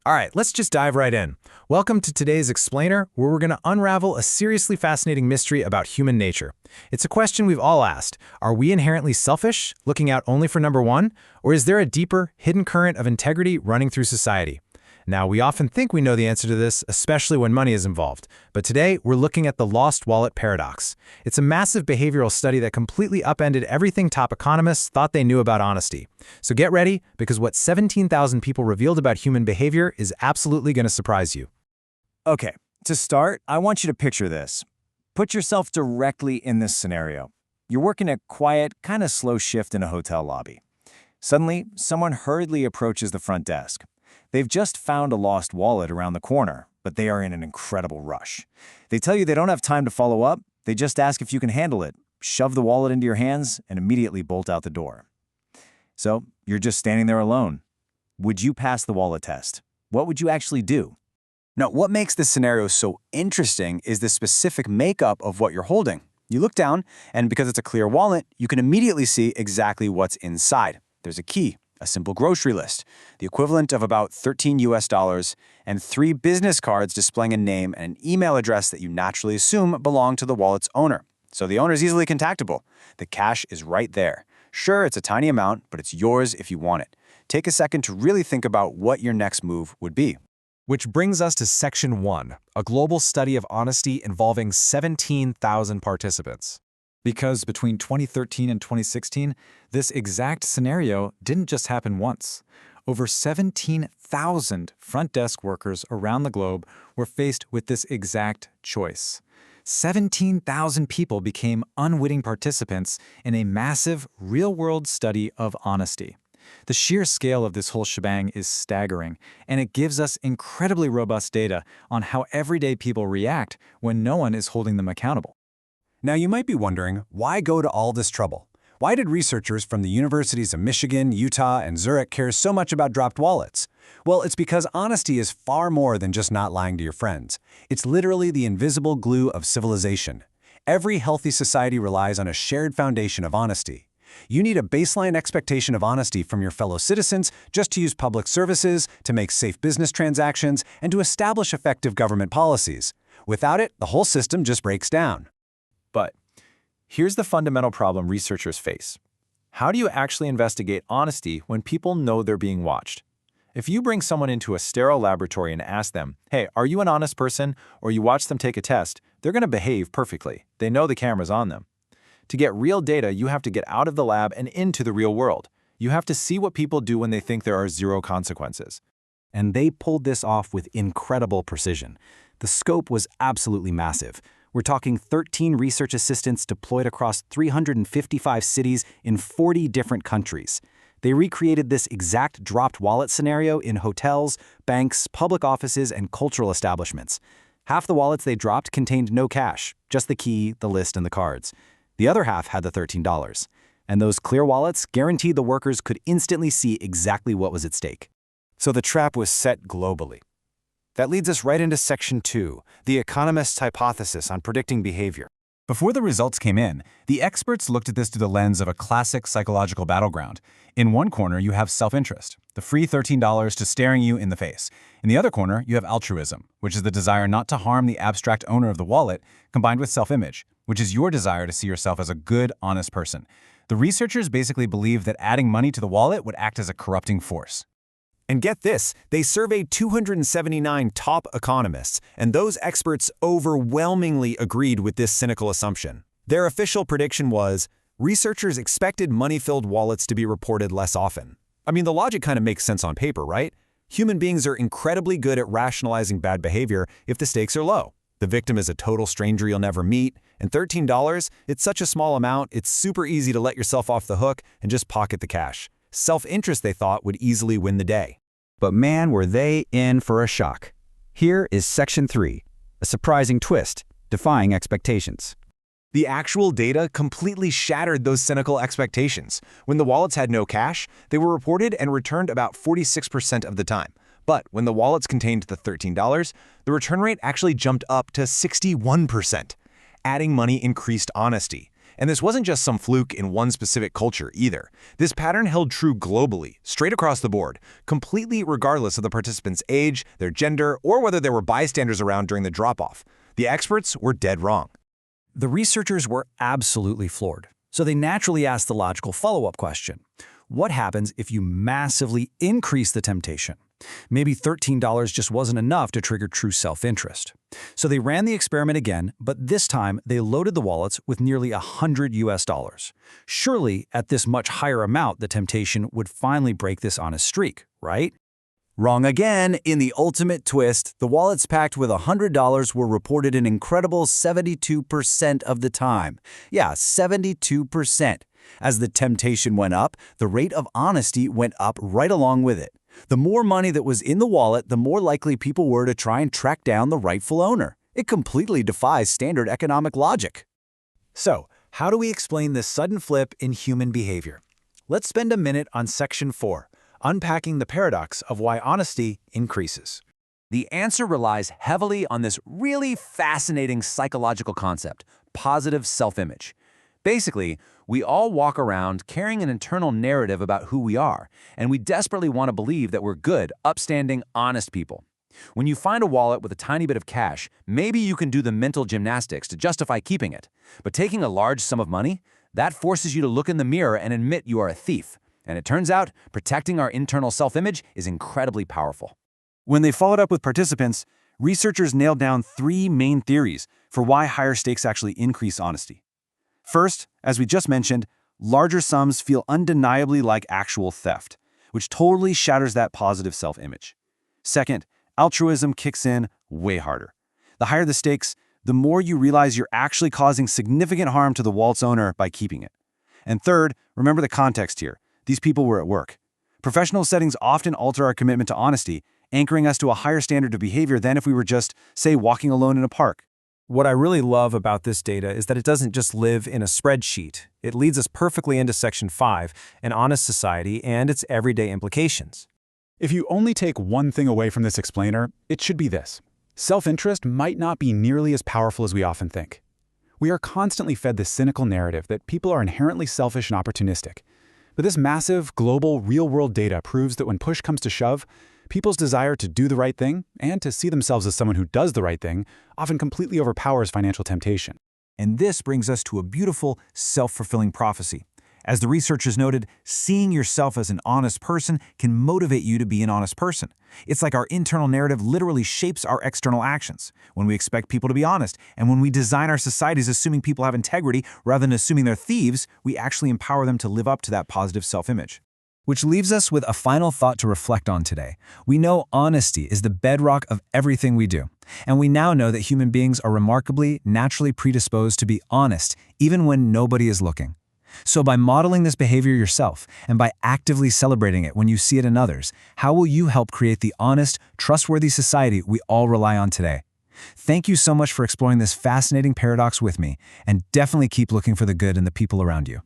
All right, let's just dive right in. Welcome to today's Explainer, where we're going to unravel a seriously fascinating mystery about human nature. It's a question we've all asked. Are we inherently selfish, looking out only for number one? Or is there a deeper, hidden current of integrity running through society? Now, we often think we know the answer to this, especially when money is involved. But today, we're looking at the lost wallet paradox. It's a massive behavioral study that completely upended everything top economists thought they knew about honesty. So get ready, because what 17,000 people revealed about human behavior is absolutely going to surprise you. Okay, to start, I want you to picture this. Put yourself directly in this scenario. You're working a quiet, kind of slow shift in a hotel lobby. Suddenly, someone hurriedly approaches the front desk. They've just found a lost wallet around the corner, but they are in an incredible rush. They tell you they don't have time to follow up, they just ask if you can handle it, shove the wallet into your hands, and immediately bolt out the door. So, you're just standing there alone. Would you pass the wallet test? What would you actually do? Now, what makes this scenario so interesting is the specific makeup of what you're holding. You look down, and because it's a clear wallet, you can immediately see exactly what's inside. There's a key, a simple grocery list, the equivalent of about $13 and 3 business cards displaying a name and an email address that you naturally assume belong to the wallet's owner. So the owner is easily contactable. The cash is right there. Sure, it's a tiny amount, but it's yours if you want it. Take a second to really think about what your next move would be. Which brings us to Section 1, a global study of honesty involving 17,000 participants. Because between 2013 and 2016, this exact scenario didn't just happen once. Over 17,000 front desk workers around the globe were faced with this exact choice. 17,000 people became unwitting participants in a massive, real-world study of honesty. The sheer scale of this whole shebang is staggering, and it gives us incredibly robust data on how everyday people react when no one is holding them accountable. Now you might be wondering, why go to all this trouble? Why did researchers from the universities of Michigan, Utah, and Zurich care so much about dropped wallets? Well, it's because honesty is far more than just not lying to your friends. It's literally the invisible glue of civilization. Every healthy society relies on a shared foundation of honesty. You need a baseline expectation of honesty from your fellow citizens just to use public services, to make safe business transactions, and to establish effective government policies. Without it, the whole system just breaks down. But here's the fundamental problem researchers face. How do you actually investigate honesty when people know they're being watched? If you bring someone into a sterile laboratory and ask them, hey, are you an honest person, or you watch them take a test, they're going to behave perfectly. They know the camera's on them. To get real data, you have to get out of the lab and into the real world. You have to see what people do when they think there are zero consequences. And they pulled this off with incredible precision. The scope was absolutely massive. We're talking 13 research assistants deployed across 355 cities in 40 different countries. They recreated this exact dropped wallet scenario in hotels, banks, public offices, and cultural establishments. Half the wallets they dropped contained no cash, just the key, the list, and the cards. The other half had the $13. And those clear wallets guaranteed the workers could instantly see exactly what was at stake. So the trap was set globally. That leads us right into Section 2, the economists' hypothesis on predicting behavior. Before the results came in, the experts looked at this through the lens of a classic psychological battleground. In one corner, you have self-interest, the free $13 just staring you in the face. In the other corner, you have altruism, which is the desire not to harm the abstract owner of the wallet, combined with self-image, which is your desire to see yourself as a good, honest person. The researchers basically believed that adding money to the wallet would act as a corrupting force. And get this, they surveyed 279 top economists, and those experts overwhelmingly agreed with this cynical assumption. Their official prediction was, researchers expected money-filled wallets to be reported less often. I mean, the logic kind of makes sense on paper, right? Human beings are incredibly good at rationalizing bad behavior if the stakes are low. The victim is a total stranger you'll never meet, and $13, it's such a small amount, it's super easy to let yourself off the hook and just pocket the cash. Self-interest, they thought, would easily win the day. But man, were they in for a shock. Here is Section 3, a surprising twist, defying expectations. The actual data completely shattered those cynical expectations. When the wallets had no cash, they were reported and returned about 46% of the time. But when the wallets contained the $13, the return rate actually jumped up to 61%. Adding money increased honesty. And this wasn't just some fluke in one specific culture either. This pattern held true globally, straight across the board, completely regardless of the participants' age, their gender, or whether there were bystanders around during the drop-off. The experts were dead wrong. The researchers were absolutely floored, so they naturally asked the logical follow-up question. What happens if you massively increase the temptation? Maybe $13 just wasn't enough to trigger true self-interest. So they ran the experiment again, but this time they loaded the wallets with nearly $100. Surely, at this much higher amount, the temptation would finally break this honest streak, right? Wrong again. In the ultimate twist, the wallets packed with $100 were reported an incredible 72% of the time. Yeah, 72%. As the temptation went up, the rate of honesty went up right along with it. The more money that was in the wallet, the more likely people were to try and track down the rightful owner. It completely defies standard economic logic. So, how do we explain this sudden flip in human behavior? Let's spend a minute on Section 4, unpacking the paradox of why honesty increases. The answer relies heavily on this really fascinating psychological concept, positive self-image. Basically, we all walk around carrying an internal narrative about who we are, and we desperately want to believe that we're good, upstanding, honest people. When you find a wallet with a tiny bit of cash, maybe you can do the mental gymnastics to justify keeping it. But taking a large sum of money, that forces you to look in the mirror and admit you are a thief. And it turns out, protecting our internal self-image is incredibly powerful. When they followed up with participants, researchers nailed down 3 main theories for why higher stakes actually increase honesty. First, as we just mentioned, larger sums feel undeniably like actual theft, which totally shatters that positive self-image. Second, altruism kicks in way harder. The higher the stakes, the more you realize you're actually causing significant harm to the wallet's owner by keeping it. And third, remember the context here. These people were at work. Professional settings often alter our commitment to honesty, anchoring us to a higher standard of behavior than if we were just, say, walking alone in a park. What I really love about this data is that it doesn't just live in a spreadsheet. It leads us perfectly into Section 5, an honest society and its everyday implications. If you only take one thing away from this explainer, it should be this. Self-interest might not be nearly as powerful as we often think. We are constantly fed this cynical narrative that people are inherently selfish and opportunistic. But this massive, global, real-world data proves that when push comes to shove, people's desire to do the right thing and to see themselves as someone who does the right thing often completely overpowers financial temptation. And this brings us to a beautiful, self-fulfilling prophecy. As the researchers noted, seeing yourself as an honest person can motivate you to be an honest person. It's like our internal narrative literally shapes our external actions. When we expect people to be honest, and when we design our societies assuming people have integrity rather than assuming they're thieves, we actually empower them to live up to that positive self-image. Which leaves us with a final thought to reflect on today. We know honesty is the bedrock of everything we do. And we now know that human beings are remarkably, naturally predisposed to be honest, even when nobody is looking. So by modeling this behavior yourself, and by actively celebrating it when you see it in others, how will you help create the honest, trustworthy society we all rely on today? Thank you so much for exploring this fascinating paradox with me, and definitely keep looking for the good in the people around you.